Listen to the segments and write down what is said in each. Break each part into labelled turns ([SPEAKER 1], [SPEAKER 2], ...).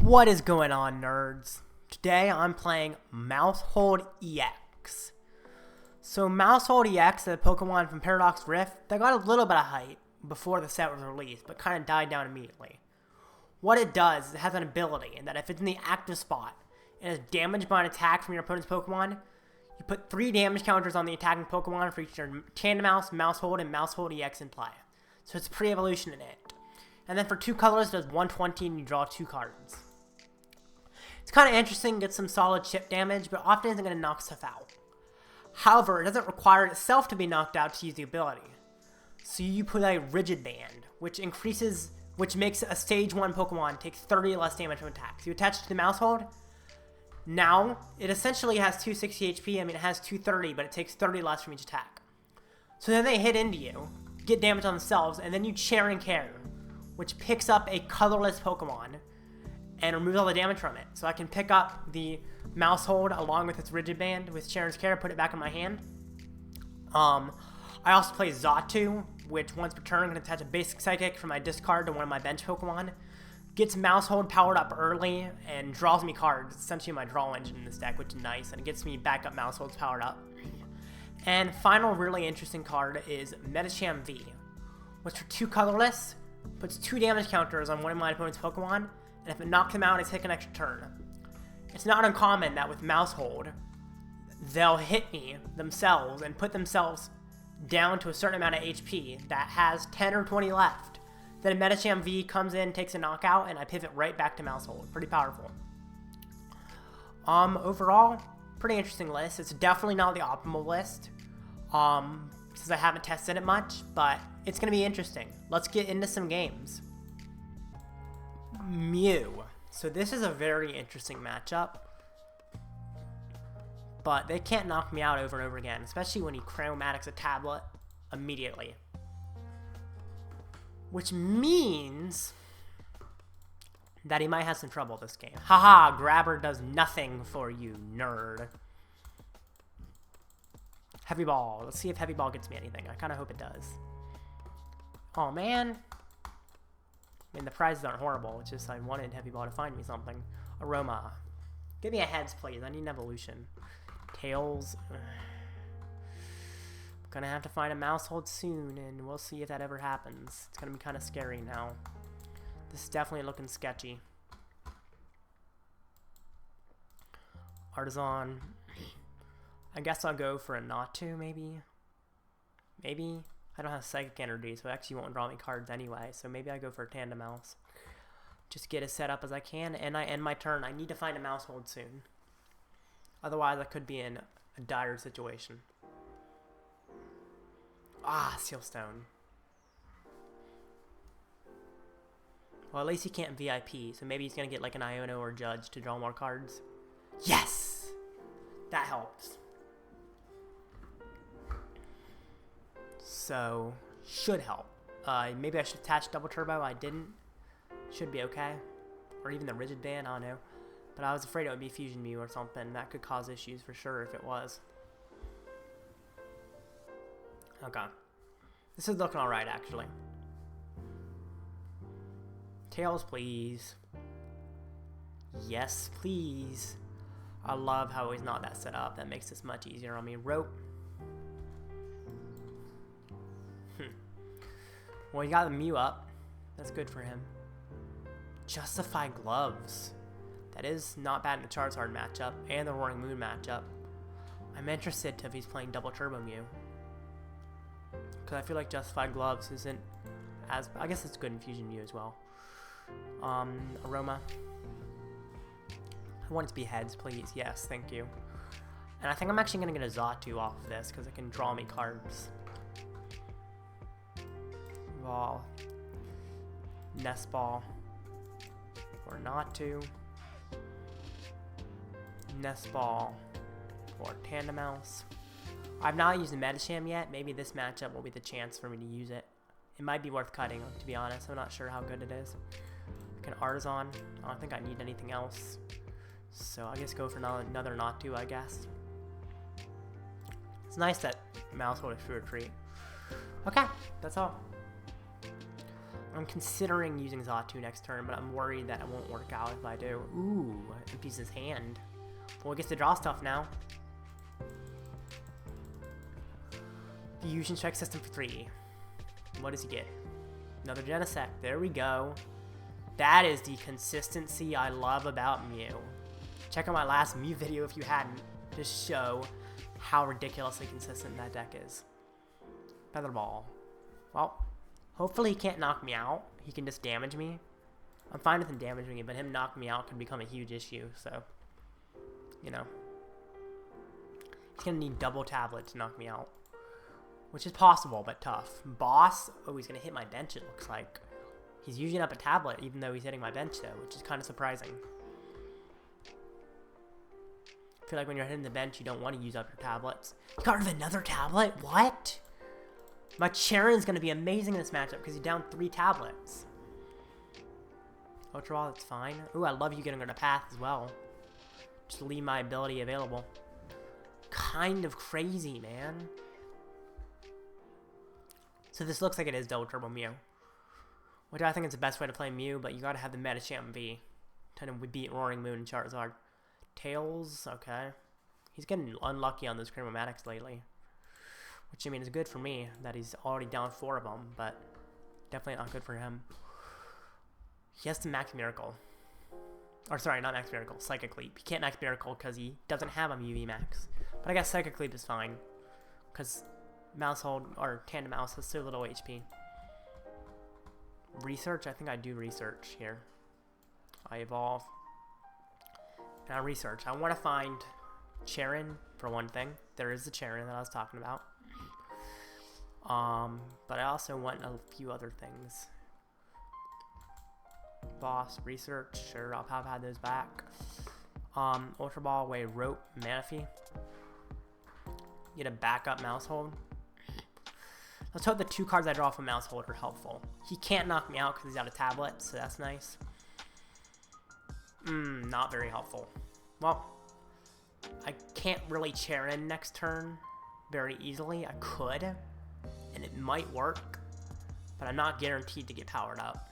[SPEAKER 1] What is going on, nerds? Today I'm playing Maushold EX. So Maushold EX, the Pokemon from Paradox Rift, they got a little bit of hype before the set was released, but kind of died down immediately. What it does is it has an ability that if it's in the active spot and is damaged by an attack from your opponent's Pokemon, you put 3 damage counters on the attacking Pokemon for each your Tandemaus, Maushold, and Maushold EX in play. So it's pre-evolution in it. And then for 2 colors, it does 120 and you draw 2 cards. It's kind of interesting, gets some solid chip damage, but often isn't going to knock stuff out. However, it doesn't require itself to be knocked out to use the ability. So you put a Rigid Band, which makes a stage 1 Pokemon take 30 less damage from attacks. You attach it to the Maushold. Now, it essentially has 260 HP. I mean, it has 230, but it takes 30 less from each attack. So then they hit into you, get damage on themselves, and then you Cheren CRE, which picks up a colorless Pokemon and removes all the damage from it. So I can pick up the Maushold along with its Rigid Band with Cheren's CRE, put it back in my hand. I also play Xatu, which once per turn can attach a basic Psychic from my discard to one of my bench Pokemon. Gets Maushold powered up early and draws me cards. It's essentially my draw engine in this deck, which is nice, and it gets me back up Mausholds powered up. And final really interesting card is Medicham V, which for 2 colorless, puts 2 damage counters on one of my opponent's Pokemon, and if it knocks them out, I take an extra turn. It's not uncommon that with Maushold, they'll hit me themselves and put themselves down to a certain amount of HP that has 10 or 20 left. Then Medicham V comes in, takes a knockout, and I pivot right back to Maushold. Pretty powerful. Overall, pretty interesting list. It's definitely not the optimal list, since I haven't tested it much, but it's going to be interesting. Let's get into some games. Mew. So this is a very interesting matchup, but they can't knock me out over and over again, especially when he chromatics a tablet immediately. Which means that he might have some trouble this game. Haha, Grabber does nothing for you, nerd. Heavy Ball. Let's see if Heavy Ball gets me anything. I kind of hope it does. Oh, man. I mean, the prizes aren't horrible. It's just I wanted Heavy Ball to find me something. Aroma. Give me a Heads, please. I need an evolution. Tails. Gonna have to find a Maushold soon, and we'll see if that ever happens. It's gonna be kind of scary now. This is definitely looking sketchy. Artazon. I guess I'll go for a Natu, maybe. Maybe. I don't have Psychic Energy, so it actually won't draw me cards anyway, so maybe I go for a Tandemaus. Just get as set up as I can, and I end my turn. I need to find a Maushold soon. Otherwise, I could be in a dire situation. Ah, Sealstone. Well, at least he can't VIP, so maybe he's going to get like an Iono or Judge to draw more cards. Yes! That helps. So, should help. Maybe I should attach Double Turbo. I didn't. Should be okay. Or even the Rigid Band, I don't know. But I was afraid it would be Fusion Mew or something. That could cause issues for sure if it was. Okay. This is looking alright, actually. Tails, please. Yes, please. I love how he's not that set up. That makes this much easier on me. Rope. Well, he got the Mew up. That's good for him. Justified Gloves. That is not bad in the Charizard matchup and the Roaring Moon matchup. I'm interested if he's playing Double Turbo Mew, because I feel like Justified Gloves isn't as... I guess it's good in Fusion Mew as well. Aroma. I want it to be Heads, please. Yes, thank you. And I think I'm actually going to get a Xatu off of this, because it can draw me cards. Ball. Nest Ball. Or Natu. Nest Ball. Or Tandemaus. I've not used the Medicham yet. Maybe this matchup will be the chance for me to use it. It might be worth cutting, to be honest. I'm not sure how good it is. Like an Artazon. I don't think I need anything else. So I guess go for another Natu, I guess. It's nice that Maushold is true or treat. Okay, that's all. I'm considering using Xatu next turn, but I'm worried that it won't work out if I do. Ooh, empties his hand. Well, he gets to draw stuff now. Fusion Strike System for 3. What does he get? Another Genesect. There we go. That is the consistency I love about Mew. Check out my last Mew video if you hadn't, to show how ridiculously consistent that deck is. Feather Ball. Well, hopefully he can't knock me out. He can just damage me. I'm fine with him damaging me, but him knocking me out could become a huge issue, so, you know. He's gonna need double tablet to knock me out. Which is possible, but tough. Boss, oh, he's gonna hit my bench, it looks like. He's using up a tablet, even though he's hitting my bench, though, which is kind of surprising. I feel like when you're hitting the bench, you don't want to use up your tablets. He got rid of another tablet? What? My Cheren's gonna be amazing in this matchup, because he's down 3 tablets. Ultra Ball, that's fine. Ooh, I love you getting rid of Path as well. Just leave my ability available. Kind of crazy, man. So this looks like it is Double Turbo Mew. Which I think is the best way to play Mew, but you gotta have the Medicham V to beat Roaring Moon and Charizard. Tails, okay. He's getting unlucky on those Chromatics lately. Which, I mean, is good for me that he's already down 4 of them, but definitely not good for him. He has to Max Miracle. Or, sorry, not Max Miracle, Psychic Leap. He can't Max Miracle because he doesn't have a Mew VMAX. But I guess Psychic Leap is fine. Because Maushold, or Tandemaus, has so little HP. Research? I think I do research here. I evolve. And I research. I want to find Cheren, for one thing. There is the Cheren that I was talking about. But I also want a few other things. Boss, research, sure, I'll have had those back. Ultra Ball, Way, Rope, Manaphy. Get a backup Maushold. Let's hope the 2 cards I draw from Maushold are helpful. He can't knock me out because he's out of tablet, so that's nice. Not very helpful. Well, I can't really Cheren next turn very easily. I could, and it might work, but I'm not guaranteed to get powered up.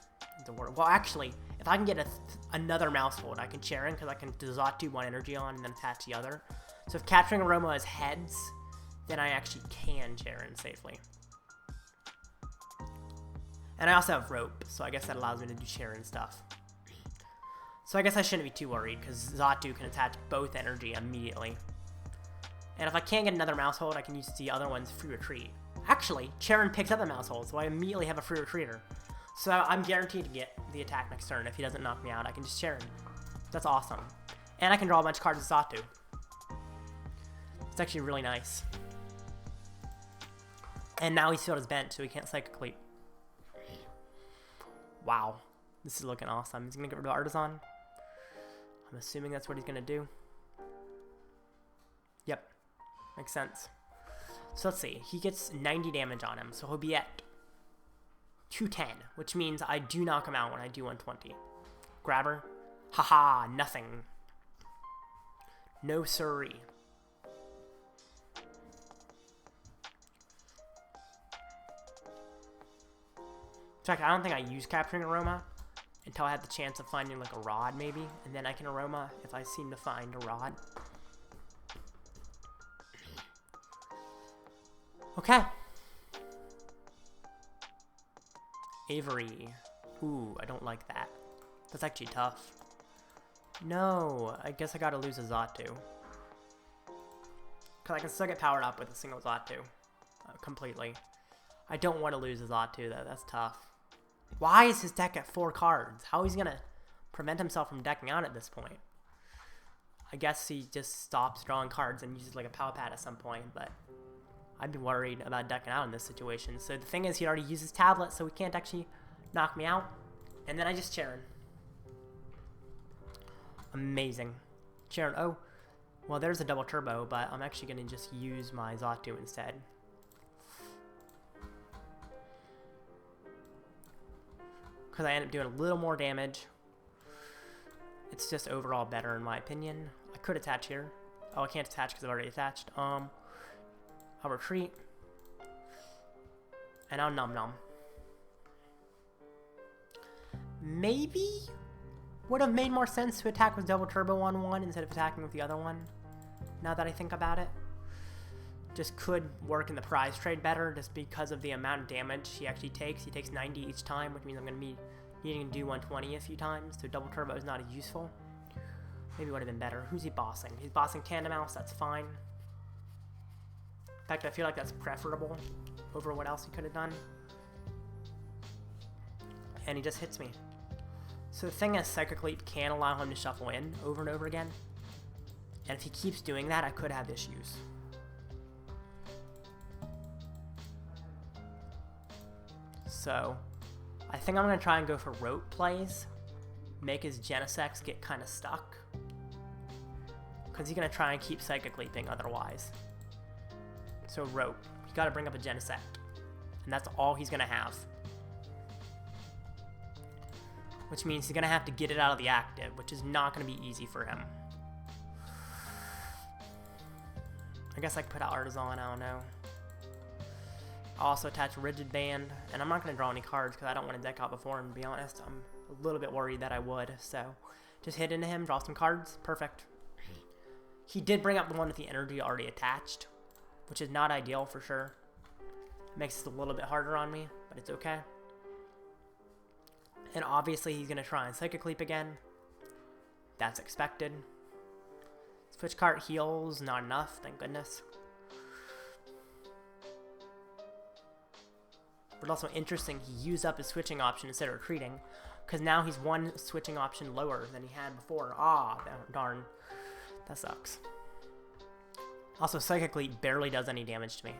[SPEAKER 1] Well, actually, if I can get another Maushold, I can Cheren because I can Xatu 1 energy on and then attach the other. So if Capturing Aroma is heads, then I actually can Cheren safely. And I also have Rope, so I guess that allows me to do Cheren stuff. So I guess I shouldn't be too worried, because Xatu can attach both energy immediately. And if I can't get another Maushold, I can use the other one's Free Retreat. Actually, Cheren picks up a Maushold, so I immediately have a Free Retreater. So I'm guaranteed to get the attack next turn. If he doesn't knock me out, I can just Cheren. That's awesome. And I can draw a bunch of cards with Xatu. It's actually really nice. And now he's filled his bench, so he can't Psychic Leap. Wow. This is looking awesome. He's going to get rid of Artazon. I'm assuming that's what he's going to do. Yep. Makes sense. So let's see. He gets 90 damage on him, so he'll be at 210, which means I do knock him out when I do 120. Grabber. Haha, nothing. No siree. In fact, I don't think I use Capturing Aroma until I had the chance of finding like a rod maybe, and then I can Aroma if I seem to find a rod. Okay. Avery. Ooh, I don't like that. That's actually tough. No, I guess I gotta lose a Xatu. Because I can still get powered up with a single Xatu. Completely. I don't want to lose a Xatu though, that's tough. Why is his deck at 4 cards? How is he gonna prevent himself from decking out at this point? I guess he just stops drawing cards and uses like a Pal Pad at some point, but I'd be worried about decking out in this situation. So the thing is, he already uses tablet, so he can't actually knock me out. And then I just Cheren. Amazing. Cheren, oh, well there's a double turbo, but I'm actually gonna just use my Xatu instead. Because I end up doing a little more damage. It's just overall better in my opinion. I could attach here. Oh, I can't attach because I've already attached. I'll retreat. And I'll Num Num. maybe would have made more sense to attack with double turbo on one instead of attacking with the other one, now that I think about it. Just could work in the prize trade better just because of the amount of damage he actually takes. He takes 90 each time, which means I'm going to be needing to do 120 a few times, so double turbo is not as useful. Maybe would have been better. Who's he bossing? He's bossing Tandemaus, that's fine. In fact, I feel like that's preferable over what else he could have done. And he just hits me. So the thing is, Psychic Leap can allow him to shuffle in over and over again. And if he keeps doing that, I could have issues. So, I think I'm going to try and go for rope plays. Make his Genesect get kind of stuck. Because he's going to try and keep Psychic Leaping otherwise. So rope. You got to bring up a Genesect. And that's all he's going to have. Which means he's going to have to get it out of the active, which is not going to be easy for him. I guess I could put out Artazon, I don't know. I'll also attach Rigid Band, and I'm not going to draw any cards because I don't want to deck out before him, to be honest. I'm a little bit worried that I would, so just hit into him, draw some cards, perfect. He did bring up the one with the energy already attached, which is not ideal for sure. It makes it a little bit harder on me, but it's okay. And obviously he's going to try and Psychic Leap again. That's expected. Switch card heals, not enough, thank goodness. But also interesting, he used up his switching option instead of retreating, because now he's one switching option lower than he had before. Ah, darn. That sucks. Also, Psychic Leap barely does any damage to me,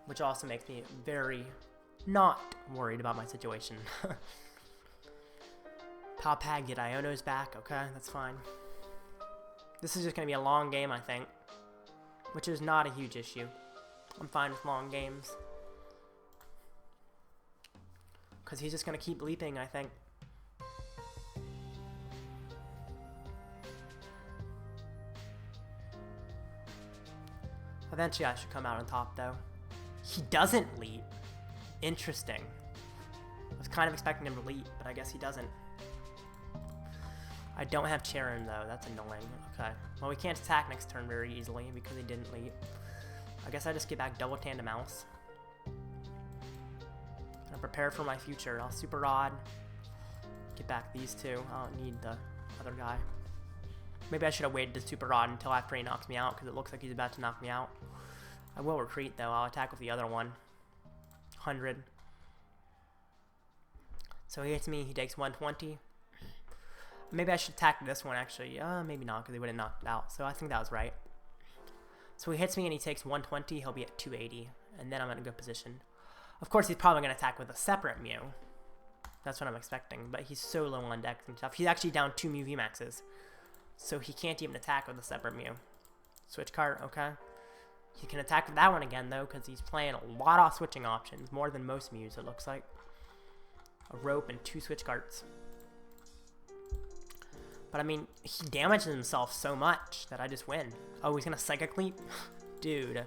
[SPEAKER 1] which also makes me very not worried about my situation. Pal Pad, get Iono's back. Okay, that's fine. This is just going to be a long game, I think, which is not a huge issue. I'm fine with long games. Because he's just going to keep leaping, I think. Eventually I should come out on top, though. He doesn't leap. Interesting. I was kind of expecting him to leap, but I guess he doesn't. I don't have Cheren, though. That's annoying. Okay. Well, we can't attack next turn very easily because he didn't leap. I guess I just get back double Tandemaus. I'm prepared for my future. I'll Super Rod. Get back these two. I don't need the other guy. Maybe I should have waited to Super Rod until after he knocks me out because it looks like he's about to knock me out. I will retreat, though. I'll attack with the other one. 100. So he hits me. He takes 120. Maybe I should attack this one, actually. Maybe not, because he would have knocked it out. So I think that was right. So he hits me and he takes 120. He'll be at 280. And then I'm in a good position. Of course, he's probably going to attack with a separate Mew. That's what I'm expecting. But he's so low on dex and stuff. He's actually down 2 Mew VMAXs. So he can't even attack with a separate Mew. Switch card, okay. He can attack with that one again, though, because he's playing a lot of switching options. More than most Mews, it looks like. A rope and 2 switch cards. But, I mean, he damages himself so much that I just win. Oh, he's going to Psychic Leap? Dude.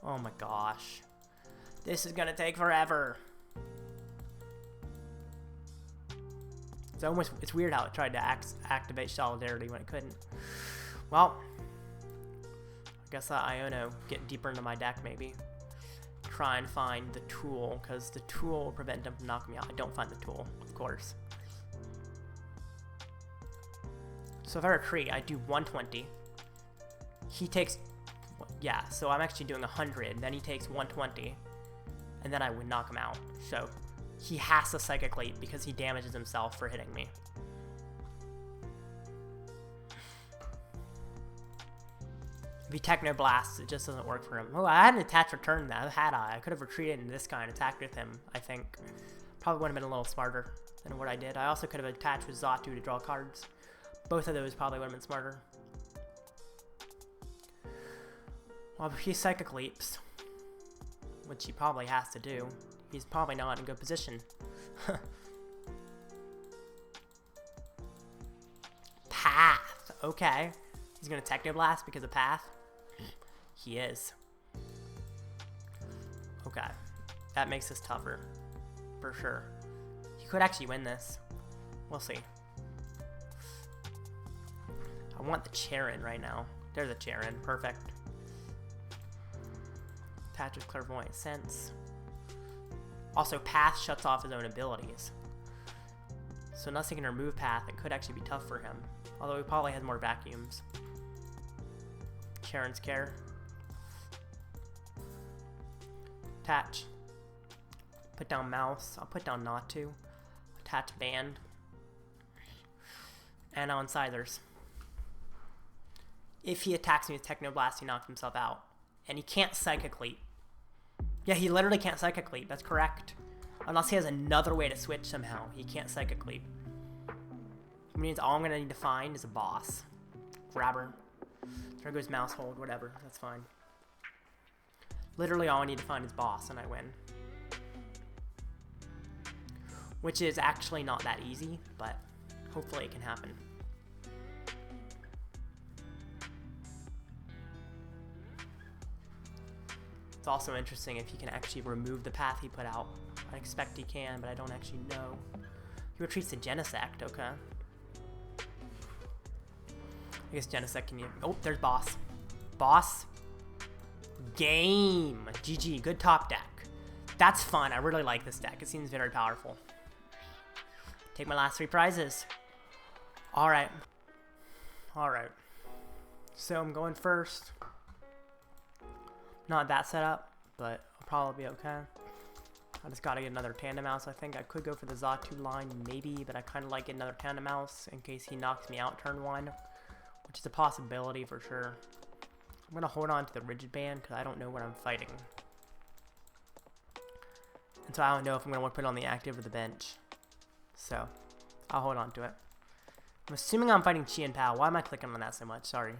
[SPEAKER 1] Oh, my gosh. This is going to take forever. It's weird how it tried to activate Solidarity when it couldn't. Well, I guess Iono get deeper into my deck, maybe. Try and find the tool, because the tool will prevent him from knocking me out. I don't find the tool, of course. So if I retreat, I do 120. He takes, yeah, so I'm actually doing 100. Then he takes 120. And then I would knock him out. So he has to Psychic Leap because he damages himself for hitting me. If he Techno Blasts, it just doesn't work for him. Oh, I had an attached return that, had I? I could have retreated into this guy and attacked with him, I think. Probably would have been a little smarter than what I did. I also could have attached with Xatu to draw cards. Both of those probably would have been smarter. Well, if he Psychic Leaps, which he probably has to do, he's probably not in a good position. Path. Okay. He's going to Techno Blast because of Path. He is. Okay. That makes this tougher. For sure. You could actually win this. We'll see. I want the Cheren right now. There's a Cheren. Perfect. Attaches Clairvoyant Sense. Also, Path shuts off his own abilities. So unless he can remove Path, it could actually be tough for him. Although he probably has more vacuums. Cheren's Care. Attach. Put down Mouse. I'll put down Natu. Attach Band. And on Scythers. If he attacks me with Technoblast, he knocks himself out. And he can't Psychic Leap. Yeah, he literally can't Psychic Leap. That's correct. Unless he has another way to switch somehow. He can't Psychic Leap. Which means all I'm going to need to find is a boss. Grabber. There goes Maushold. Whatever. That's fine. Literally all I need to find is boss and I win. Which is actually not that easy, but hopefully it can happen. It's also interesting if he can actually remove the path he put out. I expect he can, but I don't actually know. He retreats to Genesect, okay. I guess Genesect can... Oh, there's boss. Boss. Game. GG. Good top deck. That's fun. I really like this deck. It seems very powerful. Take my last 3 prizes. Alright. Alright. So I'm going first. Not that setup, but I'll probably be okay. I just gotta get another Tandemaus. I think I could go for the Xatu line, maybe, but I kind of like getting another Tandemaus in case he knocks me out turn 1, which is a possibility for sure. I'm gonna hold on to the Rigid Band because I don't know what I'm fighting. And so I don't know if I'm gonna want to put it on the active or the bench. So, I'll hold on to it. I'm assuming I'm fighting Chi and Pal. Why am I clicking on that so much? Sorry.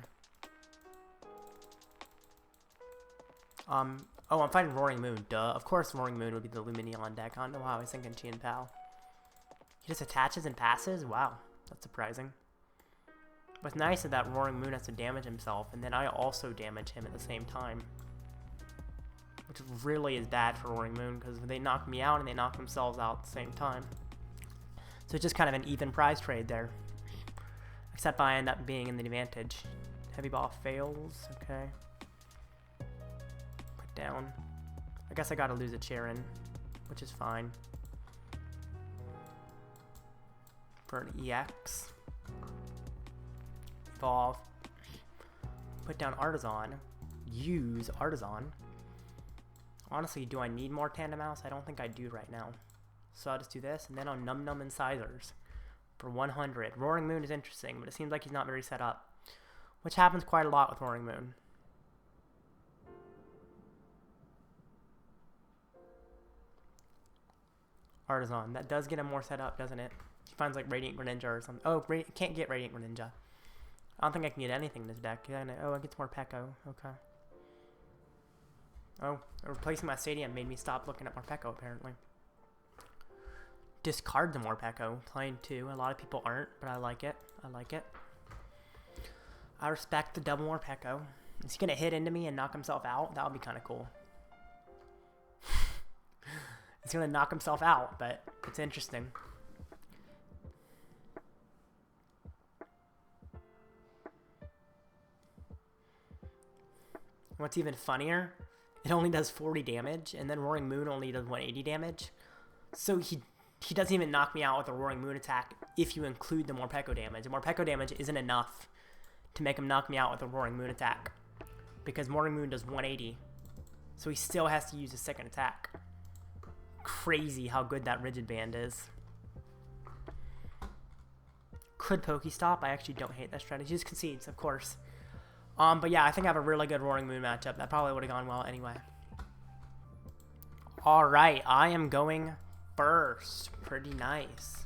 [SPEAKER 1] Oh, I'm fighting Roaring Moon. Duh. Of course Roaring Moon would be the Luminion deck. I don't know how I was thinking Chi and Pal. He just attaches and passes? Wow. That's surprising. What's nice is that Roaring Moon has to damage himself, and then I also damage him at the same time. Which really is bad for Roaring Moon, because they knock me out and they knock themselves out at the same time. So it's just kind of an even prize trade there. Except I end up being in the advantage. Heavy Ball fails. Okay. Put down. I guess I gotta lose a Cheren, which is fine. For an EX. Evolve. Put down Artazon. Use Artazon. Honestly, do I need more Tandemaus? I don't think I do right now. So I'll just do this, and then I'll Num Num and Scythers for 100. Roaring Moon is interesting, but it seems like he's not very set up. Which happens quite a lot with Roaring Moon. Artazon. That does get him more set up, doesn't it? He finds like Radiant Greninja or something. Oh, can't get Radiant Greninja. I don't think I can get anything in this deck. Oh, it gets more Pekko. Okay. Oh, replacing my Stadium made me stop looking at Morpeko, apparently. Discard the Morpeko. Playing 2. A lot of people aren't, but I like it. I like it. I respect the double Morpeko. Is he going to hit into me and knock himself out? That would be kind of cool. He's going to knock himself out, but it's interesting. What's even funnier, it only does 40 damage, and then Roaring Moon only does 180 damage. So he doesn't even knock me out with a Roaring Moon attack if you include the Morpeko damage. The Morpeko damage isn't enough to make him knock me out with a Roaring Moon attack, because Roaring Moon does 180. So he still has to use a second attack. Crazy how good that Rigid Band is. Could Pokestop. I actually don't hate that strategy. Just concedes, of course. But yeah, I think I have a really good Roaring Moon matchup. That probably would have gone well anyway. Alright, I am going first. Pretty nice.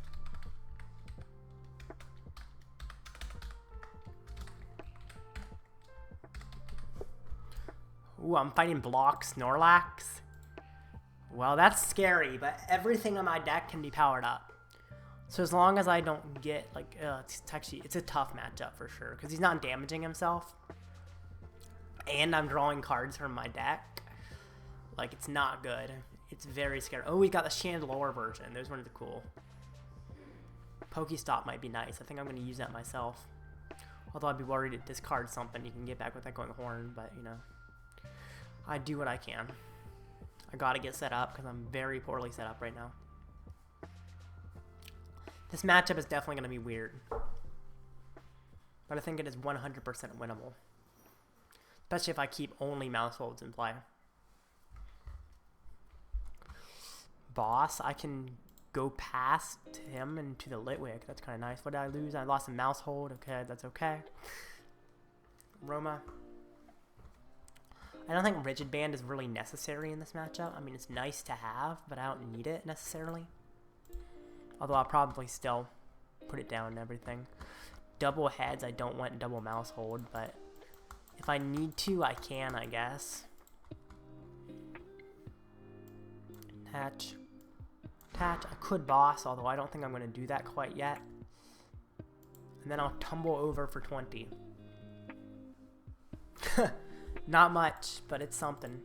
[SPEAKER 1] Ooh, I'm fighting Block Snorlax. Well, that's scary, but everything on my deck can be powered up. So as long as I don't get, like, it's a tough matchup for sure, because he's not damaging himself. And I'm drawing cards from my deck. Like, it's not good. It's very scary. Oh, we got the Chandelure version. Those ones are cool. Pokestop might be nice. I think I'm going to use that myself. Although I'd be worried it discards something. You can get back with that going horn, but you know. I do what I can. I gotta get set up because I'm very poorly set up right now. This matchup is definitely going to be weird. But I think it is 100% winnable. Especially if I keep only Mausholds in play. Boss, I can go past him into the Litwick. That's kind of nice. What did I lose? I lost a Maushold. Okay, that's okay. Roma. I don't think Rigid Band is really necessary in this matchup. I mean, it's nice to have, but I don't need it necessarily. Although I'll probably still put it down and everything. Double heads, I don't want double Maushold, but if I need to, I can, I guess. Attach. Attach. I could boss, although I don't think I'm going to do that quite yet. And then I'll tumble over for 20. Not much, but it's something.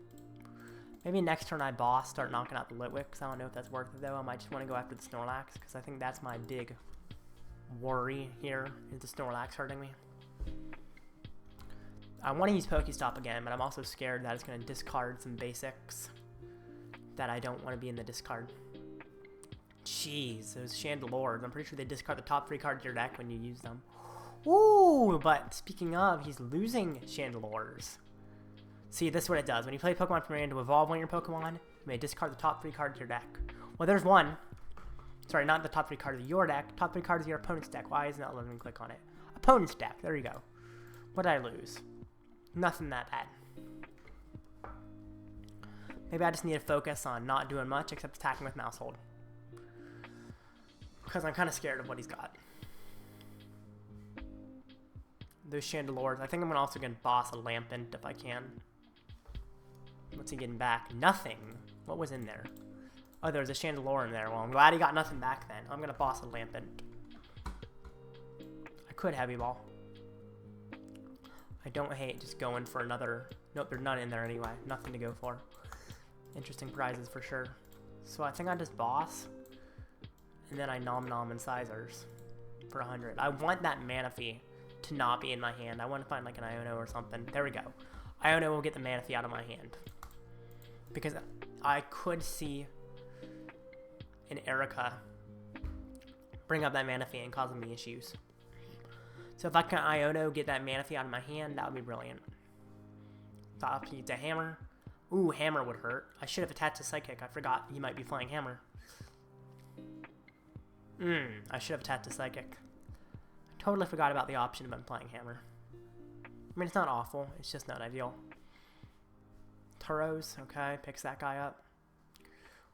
[SPEAKER 1] Maybe next turn I boss, start knocking out the Litwicks. I don't know if that's worth it though. I might just want to go after the Snorlax, because I think that's my big worry here, is the Snorlax hurting me. I want to use Pokestop again, but I'm also scared that it's going to discard some basics that I don't want to be in the discard. Jeez, those Chandelures. I'm pretty sure they discard the top 3 cards of your deck when you use them. Ooh, but speaking of, he's losing Chandelures. See, this is what it does. When you play Pokemon from your hand to evolve one of your Pokemon, you may discard the top 3 cards of your deck. Well, there's one. Sorry, not the top 3 cards of your deck. Top 3 cards of your opponent's deck. Why isn't that letting me click on it? Opponent's deck. There you go. What did I lose? Nothing that bad. Maybe I just need to focus on not doing much except attacking with Maushold. Because I'm kind of scared of what he's got. Those Chandelures. I think I'm also going to boss a Lampent if I can. What's he getting back? Nothing. What was in there? Oh, there was a Chandelure in there. Well, I'm glad he got nothing back then. I'm going to boss a Lampent. I could Heavy Ball. I don't hate just going for another... Nope, there's none in there anyway. Nothing to go for. Interesting prizes for sure. So I think I just boss. And then I Nom Nom and Sizers for 100. I want that Manaphy to not be in my hand. I want to find like an Iono or something. There we go. Iono will get the Manaphy out of my hand. Because I could see an Erica bring up that Manaphy and causing me issues. So if I can Iono get that Manaphy out of my hand, that would be brilliant. Thought I'd use a Hammer. Ooh, Hammer would hurt. I should have attached a Psychic. I forgot he might be flying Hammer. I should have attached a Psychic. I totally forgot about the option of him playing Hammer. I mean, it's not awful. It's just not ideal. Turos, okay, picks that guy up.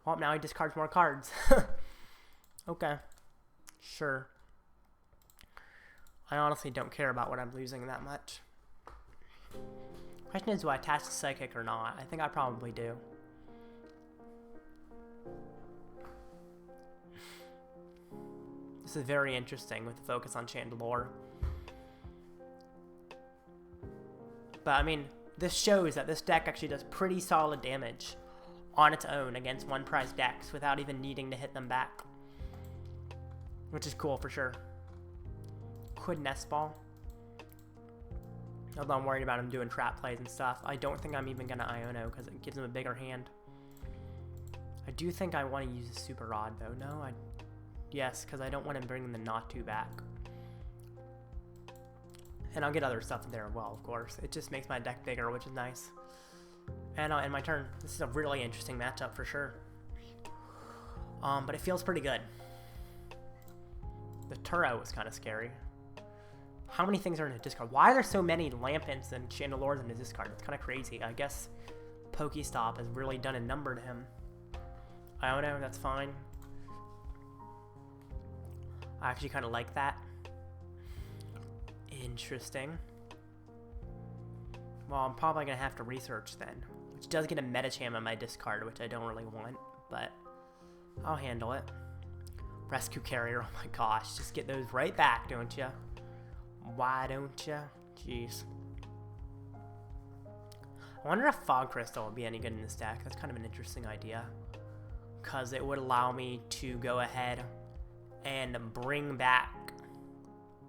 [SPEAKER 1] Well, now he discards more cards. Okay, sure. I honestly don't care about what I'm losing that much. Question is, do I attach the Psychic or not? I think I probably do. This is very interesting with the focus on Chandelure. But I mean, this shows that this deck actually does pretty solid damage on its own against one-prize decks without even needing to hit them back. Which is cool for sure. Could Nest Ball. Although I'm worried about him doing trap plays and stuff. I don't think I'm even going to Iono because it gives him a bigger hand. I do think I want to use a Super Rod though. No, yes, because I don't want to bring the Natu back. And I'll get other stuff in there as well, of course. It just makes my deck bigger, which is nice. And I'll end my turn. This is a really interesting matchup for sure. But it feels pretty good. The Turo was kind of scary. How many things are in his discard? Why are there so many Lampents and Chandelures in his discard? It's kind of crazy. I guess Pokestop has really done a number to him. I don't know, that's fine. I actually kind of like that. Interesting. Well, I'm probably going to have to research then. Which does get a Medicham on my discard, which I don't really want. But I'll handle it. Rescue Carrier, oh my gosh. Just get those right back, don't you? Why don't you? Jeez. I wonder if Fog Crystal would be any good in this deck. That's kind of an interesting idea. Because it would allow me to go ahead and bring back,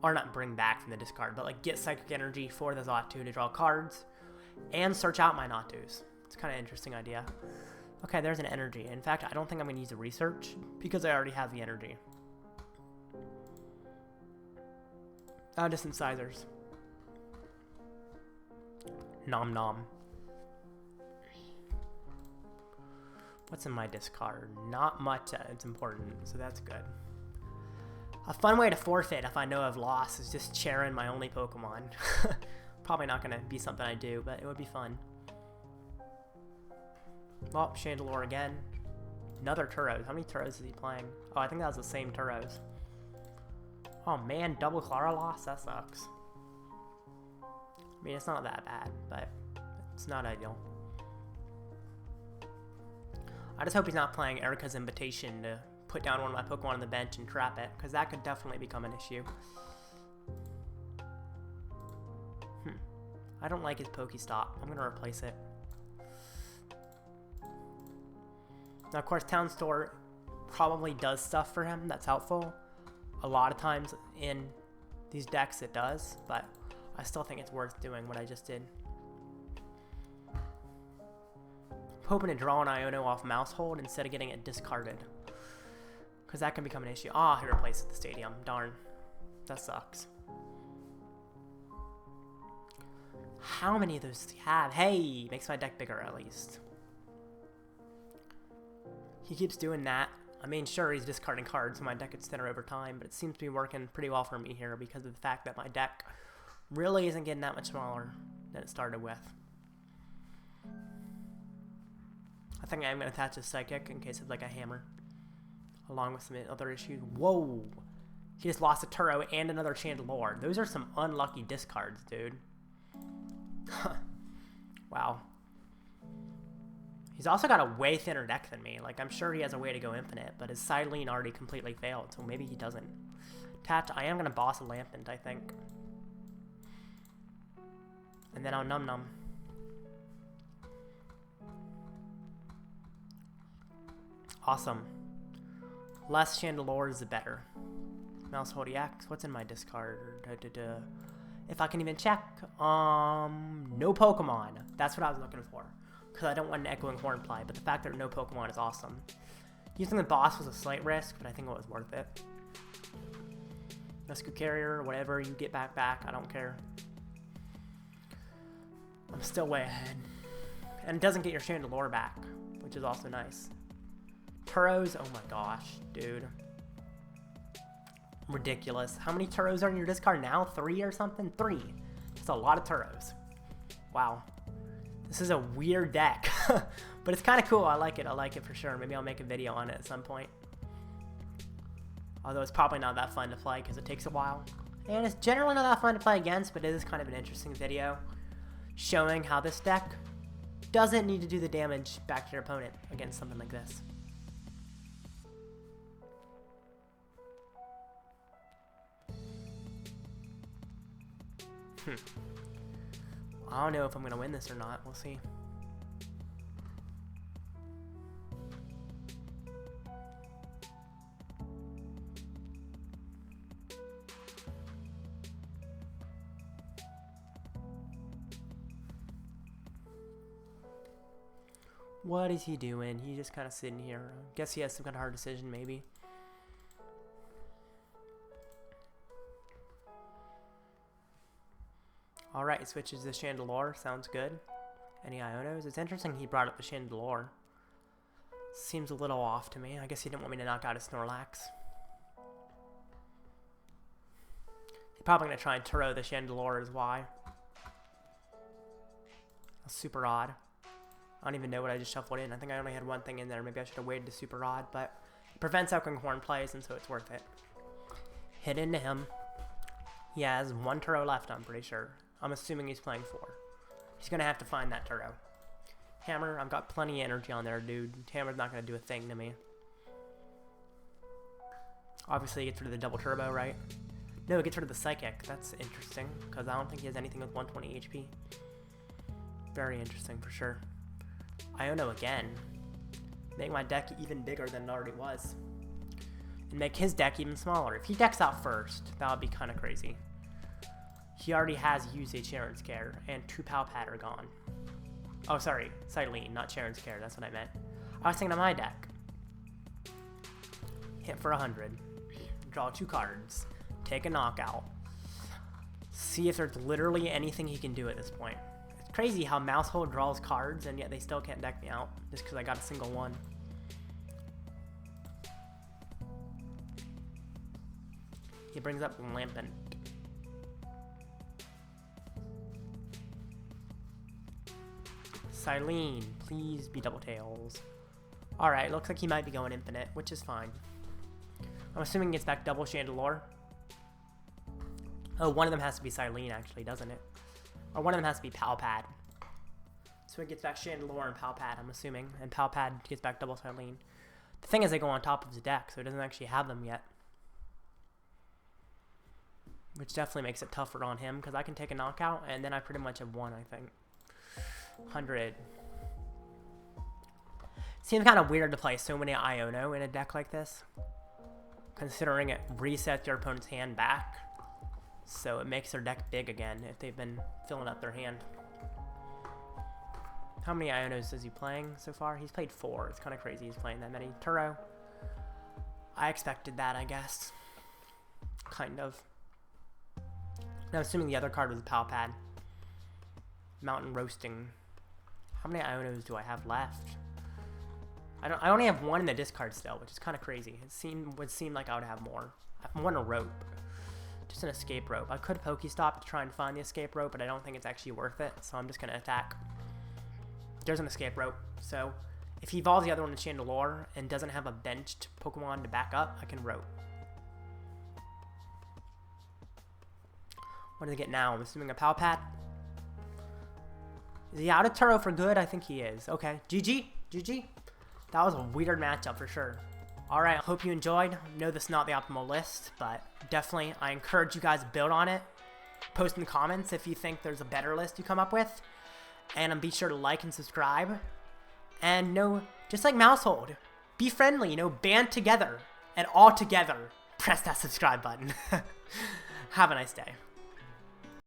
[SPEAKER 1] or not bring back from the discard, but like get Psychic Energy for the Xatu to draw cards and search out my Natus. It's kind of an interesting idea. Okay, there's an energy. In fact, I don't think I'm going to use a research because I already have the energy. Distant Sizers. Nom nom. What's in my discard? Not much. It's important, so that's good. A fun way to forfeit if I know I've lost is just Cheren my only Pokemon. Probably not going to be something I do, but it would be fun. Well, Chandelure again. Another Turos. How many Turos is he playing? Oh, I think that was the same Turos. Oh man, double Klara loss? That sucks. I mean, it's not that bad, but it's not ideal. I just hope he's not playing Erica's Invitation to put down one of my Pokemon on the bench and trap it, because that could definitely become an issue. I don't like his Pokestop. I'm going to replace it. Now, of course, Town Store probably does stuff for him that's helpful. A lot of times in these decks it does, but I still think it's worth doing what I just did. I'm hoping to draw an Iono off Maushold instead of getting it discarded, because that can become an issue. Ah, he replaced the stadium. Darn. That sucks. How many of those does he have? Hey, makes my deck bigger at least. He keeps doing that. I mean, sure, he's discarding cards, so my deck gets thinner over time, but it seems to be working pretty well for me here because of the fact that my deck really isn't getting that much smaller than it started with. I think I'm going to attach a Psychic in case of like a Hammer, along with some other issues. Whoa! He just lost a Turo and another Chandelure. Those are some unlucky discards, dude. Wow. He's also got a way thinner deck than me. Like, I'm sure he has a way to go infinite, but his side lean already completely failed, so maybe he doesn't. Attach, I am going to boss a Lampent, I think. And then I'll Num Num. Awesome. Less Chandelures, the better. Maushold EX, what's in my discard? If I can even check. No Pokemon. That's what I was looking for. Because I don't want an Echoing Hornply, but the fact that there are no Pokemon is awesome. Using the boss was a slight risk, but I think it was worth it. Rescue Carrier, whatever, you get back, I don't care. I'm still way ahead. And it doesn't get your Chandelure back, which is also nice. Turos, oh my gosh, dude. Ridiculous. How many Turos are in your discard now? 3 or something? 3. That's a lot of Turos. Wow. This is a weird deck, but it's kind of cool. I like it for sure. Maybe I'll make a video on it at some point. Although it's probably not that fun to play because it takes a while. And it's generally not that fun to play against, but it is kind of an interesting video showing how this deck doesn't need to do the damage back to your opponent against something like this. I don't know if I'm going to win this or not. We'll see. What is he doing? He's just kind of sitting here. Guess he has some kind of hard decision, maybe. Alright, switches to Chandelure. Sounds good. Any Ionos? It's interesting he brought up the Chandelure. Seems a little off to me. I guess he didn't want me to knock out a Snorlax. He's probably going to try and Turo the Chandelure is why. That's super odd. I don't even know what I just shuffled in. I think I only had one thing in there. Maybe I should have waited to super odd, but it prevents Echoing Horn plays, and so it's worth it. Hit into him. He has 1 Turo left, I'm pretty sure. I'm assuming he's playing 4. He's going to have to find that Turo. Hammer, I've got plenty of energy on there, dude. Hammer's not going to do a thing to me. Obviously, he gets rid of the double turbo, right? No, he gets rid of the Psychic. That's interesting, because I don't think he has anything with 120 HP. Very interesting, for sure. Iono again. Make my deck even bigger than it already was. and make his deck even smaller. If he decks out first, that would be kind of crazy. He already has used a Cheren Scare, and 2 Pal Pad are gone. Oh, sorry, Silene, not Cheren Scare, that's what I meant. I was thinking of my deck. Hit for 100. Draw 2 cards. Take a knockout. See if there's literally anything he can do at this point. It's crazy how Maushold draws cards, and yet they still can't deck me out, just because I got a single one. He brings up Lampent. Silene, please be double tails. Alright, looks like he might be going infinite, which is fine. I'm assuming he gets back double Chandelure. Oh, one of them has to be Silene, actually, doesn't it? Or one of them has to be Pal Pad. So he gets back Chandelure and Pal Pad, I'm assuming. And Pal Pad gets back double Silene. The thing is, they go on top of his deck, so he doesn't actually have them yet. Which definitely makes it tougher on him, because I can take a knockout, and then I pretty much have one, I think. 100. Seems kind of weird to play so many Iono in a deck like this, considering it resets your opponent's hand back, so it makes their deck big again if they've been filling up their hand. How many Ionos is he playing so far? He's played 4. It's kind of crazy he's playing that many. Turo. I expected that, I guess. Kind of. Now, assuming the other card was Pal Pad. Mountain Roasting. How many Ionos do I have left? I only have 1 in the discard still, which is kind of crazy. Would seem like I would have more. I have 1 in a rope. Just an Escape Rope. I could Pokestop to try and find the Escape Rope, but I don't think it's actually worth it, so I'm just going to attack. There's an Escape Rope, so if he evolves the other one to Chandelure and doesn't have a benched Pokemon to back up, I can Rope. What do they get now? I'm assuming a Pal Pad. Is he out of Turo for good? I think he is. Okay. GG. GG. That was a weird matchup for sure. Alright, I hope you enjoyed. I know this is not the optimal list, but definitely I encourage you guys to build on it. Post in the comments if you think there's a better list you come up with. And be sure to like and subscribe. And just like Maushold, be friendly, band together. And all together, press that subscribe button. Have a nice day.